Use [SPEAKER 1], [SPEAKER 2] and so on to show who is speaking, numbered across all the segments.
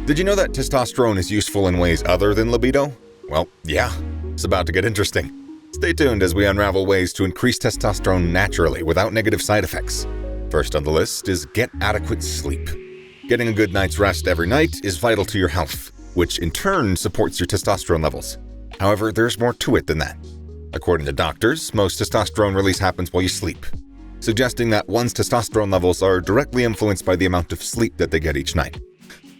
[SPEAKER 1] Did you know that testosterone is useful in ways other than libido? Well, yeah, it's about to get interesting. Stay tuned as we unravel ways to increase testosterone naturally without negative side effects. First on the list is get adequate sleep. Getting a good night's rest every night is vital to your health, which in turn supports your testosterone levels. However, there's more to it than that. According to doctors, most testosterone release happens while you sleep, suggesting that one's testosterone levels are directly influenced by the amount of sleep that they get each night.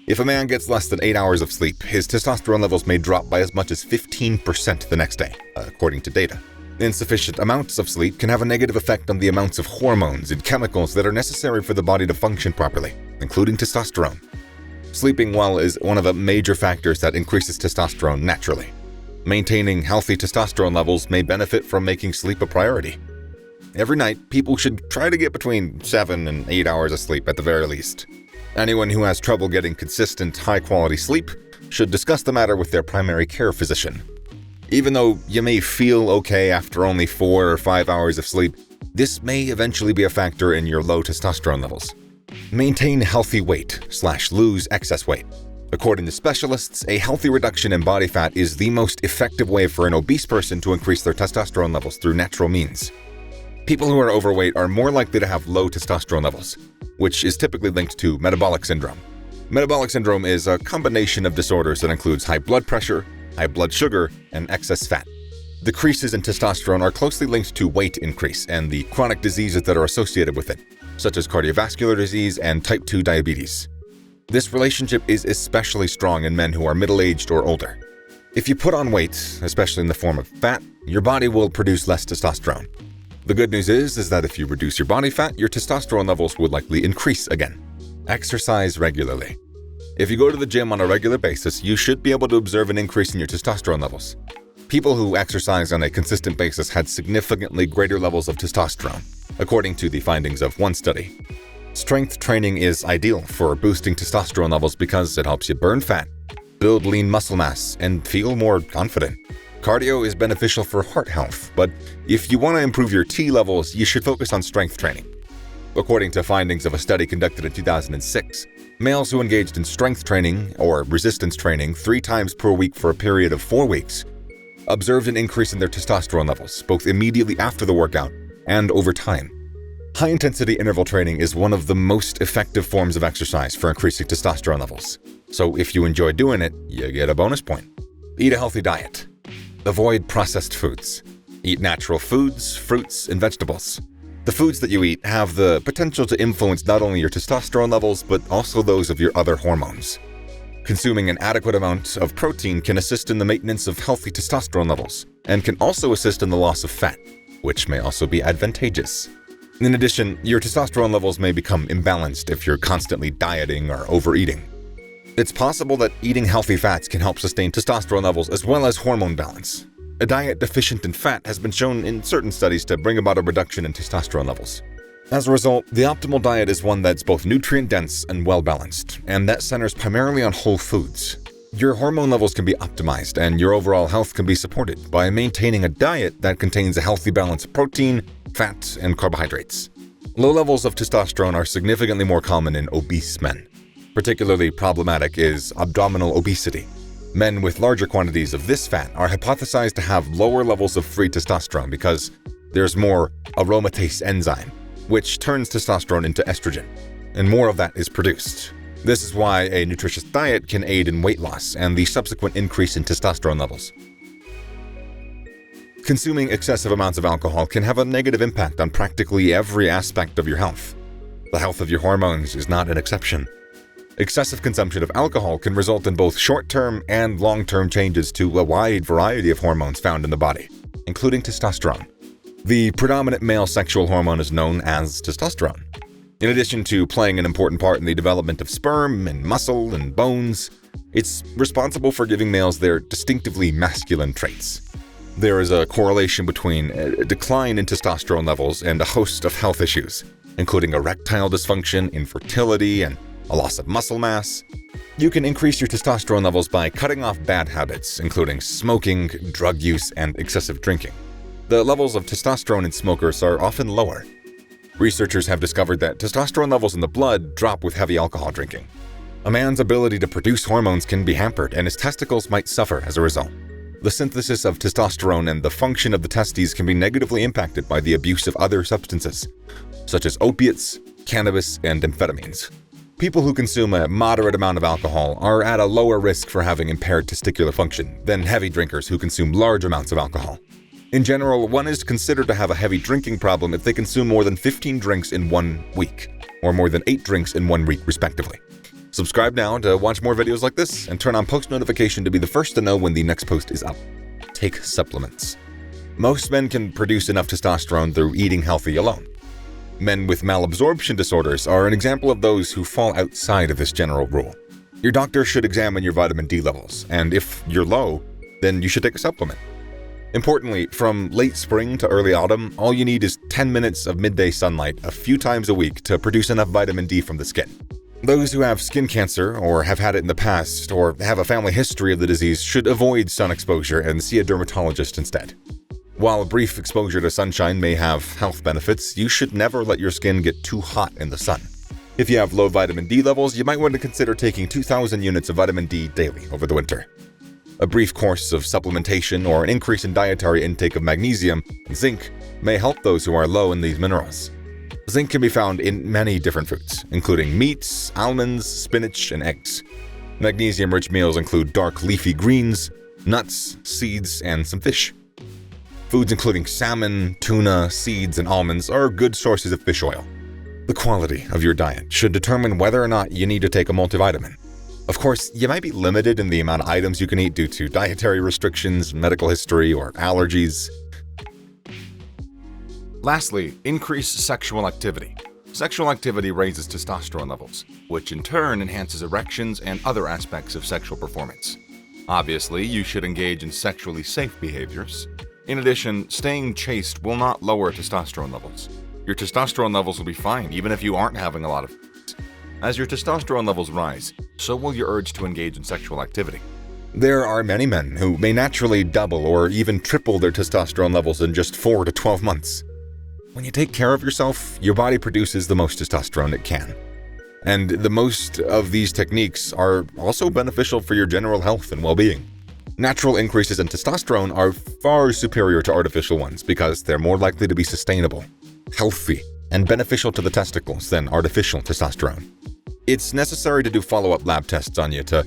[SPEAKER 1] If a man gets less than 8 hours of sleep, his testosterone levels may drop by as much as 15% the next day, according to data. Insufficient amounts of sleep can have a negative effect on the amounts of hormones and chemicals that are necessary for the body to function properly, including testosterone. Sleeping well is one of the major factors that increases testosterone naturally. Maintaining healthy testosterone levels may benefit from making sleep a priority. Every night, people should try to get between 7 and 8 hours of sleep at the very least. Anyone who has trouble getting consistent, high-quality sleep should discuss the matter with their primary care physician. Even though you may feel okay after only 4 or 5 hours of sleep, this may eventually be a factor in your low testosterone levels. Maintain healthy weight/lose excess weight. According to specialists, a healthy reduction in body fat is the most effective way for an obese person to increase their testosterone levels through natural means. People who are overweight are more likely to have low testosterone levels, which is typically linked to metabolic syndrome. Metabolic syndrome is a combination of disorders that includes high blood pressure, high blood sugar, and excess fat. Decreases in testosterone are closely linked to weight increase and the chronic diseases that are associated with it, such as cardiovascular disease and type 2 diabetes. This relationship is especially strong in men who are middle-aged or older. If you put on weight, especially in the form of fat, your body will produce less testosterone. The good news is that if you reduce your body fat, your testosterone levels would likely increase again. Exercise regularly. If you go to the gym on a regular basis, you should be able to observe an increase in your testosterone levels. People who exercise on a consistent basis had significantly greater levels of testosterone, according to the findings of one study. Strength training is ideal for boosting testosterone levels because it helps you burn fat, build lean muscle mass, and feel more confident. Cardio is beneficial for heart health, but if you want to improve your T levels, you should focus on strength training. According to findings of a study conducted in 2006, males who engaged in strength training or resistance training 3 times per week for a period of 4 weeks observed an increase in their testosterone levels, both immediately after the workout and over time. High-intensity interval training is one of the most effective forms of exercise for increasing testosterone levels. So if you enjoy doing it, you get a bonus point. Eat a healthy diet. Avoid processed foods. Eat natural foods, fruits, and vegetables. The foods that you eat have the potential to influence not only your testosterone levels, but also those of your other hormones. Consuming an adequate amount of protein can assist in the maintenance of healthy testosterone levels, and can also assist in the loss of fat, which may also be advantageous. In addition, your testosterone levels may become imbalanced if you're constantly dieting or overeating. It's possible that eating healthy fats can help sustain testosterone levels as well as hormone balance. A diet deficient in fat has been shown in certain studies to bring about a reduction in testosterone levels. As a result, the optimal diet is one that's both nutrient-dense and well-balanced, and that centers primarily on whole foods. Your hormone levels can be optimized, and your overall health can be supported by maintaining a diet that contains a healthy balance of protein, fat, and carbohydrates. Low levels of testosterone are significantly more common in obese men. Particularly problematic is abdominal obesity. Men with larger quantities of this fat are hypothesized to have lower levels of free testosterone because there's more aromatase enzyme, which turns testosterone into estrogen, and more of that is produced. This is why a nutritious diet can aid in weight loss and the subsequent increase in testosterone levels. Consuming excessive amounts of alcohol can have a negative impact on practically every aspect of your health. The health of your hormones is not an exception. Excessive consumption of alcohol can result in both short-term and long-term changes to a wide variety of hormones found in the body, including testosterone. The predominant male sexual hormone is known as testosterone. In addition to playing an important part in the development of sperm and muscle and bones, it's responsible for giving males their distinctively masculine traits. There is a correlation between a decline in testosterone levels and a host of health issues, including erectile dysfunction, infertility, and a loss of muscle mass. You can increase your testosterone levels by cutting off bad habits, including smoking, drug use, and excessive drinking. The levels of testosterone in smokers are often lower. Researchers have discovered that testosterone levels in the blood drop with heavy alcohol drinking. A man's ability to produce hormones can be hampered, and his testicles might suffer as a result. The synthesis of testosterone and the function of the testes can be negatively impacted by the abuse of other substances, such as opiates, cannabis, and amphetamines. People who consume a moderate amount of alcohol are at a lower risk for having impaired testicular function than heavy drinkers who consume large amounts of alcohol. In general, one is considered to have a heavy drinking problem if they consume more than 15 drinks in 1 week, or more than 8 drinks in 1 week, respectively. Subscribe now to watch more videos like this, and turn on post notification to be the first to know when the next post is up. Take supplements. Most men can produce enough testosterone through eating healthy alone. Men with malabsorption disorders are an example of those who fall outside of this general rule. Your doctor should examine your vitamin D levels, and if you're low, then you should take a supplement. Importantly, from late spring to early autumn, all you need is 10 minutes of midday sunlight a few times a week to produce enough vitamin D from the skin. Those who have skin cancer, or have had it in the past, or have a family history of the disease should avoid sun exposure and see a dermatologist instead. While a brief exposure to sunshine may have health benefits, you should never let your skin get too hot in the sun. If you have low vitamin D levels, you might want to consider taking 2,000 units of vitamin D daily over the winter. A brief course of supplementation or an increase in dietary intake of magnesium and zinc may help those who are low in these minerals. Zinc can be found in many different foods, including meats, almonds, spinach, and eggs. Magnesium-rich meals include dark leafy greens, nuts, seeds, and some fish. Foods including salmon, tuna, seeds, and almonds are good sources of fish oil. The quality of your diet should determine whether or not you need to take a multivitamin. Of course, you might be limited in the amount of items you can eat due to dietary restrictions, medical history, or allergies. Lastly, increase sexual activity. Sexual activity raises testosterone levels, which in turn enhances erections and other aspects of sexual performance. Obviously, you should engage in sexually safe behaviors. In addition, staying chaste will not lower testosterone levels. Your testosterone levels will be fine even if you aren't having a lot of sex. As your testosterone levels rise, so will your urge to engage in sexual activity. There are many men who may naturally double or even triple their testosterone levels in just 4 to 12 months. When you take care of yourself, your body produces the most testosterone it can. And the most of these techniques are also beneficial for your general health and well-being. Natural increases in testosterone are far superior to artificial ones because they're more likely to be sustainable, healthy, and beneficial to the testicles than artificial testosterone. It's necessary to do follow-up lab tests on you to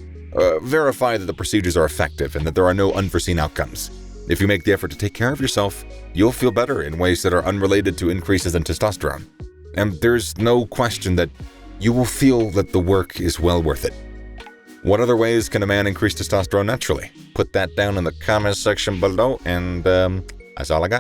[SPEAKER 1] verify that the procedures are effective and that there are no unforeseen outcomes. If you make the effort to take care of yourself, you'll feel better in ways that are unrelated to increases in testosterone. And there's no question that you will feel that the work is well worth it. What other ways can a man increase testosterone naturally? Put that down in the comments section below, and that's all I got.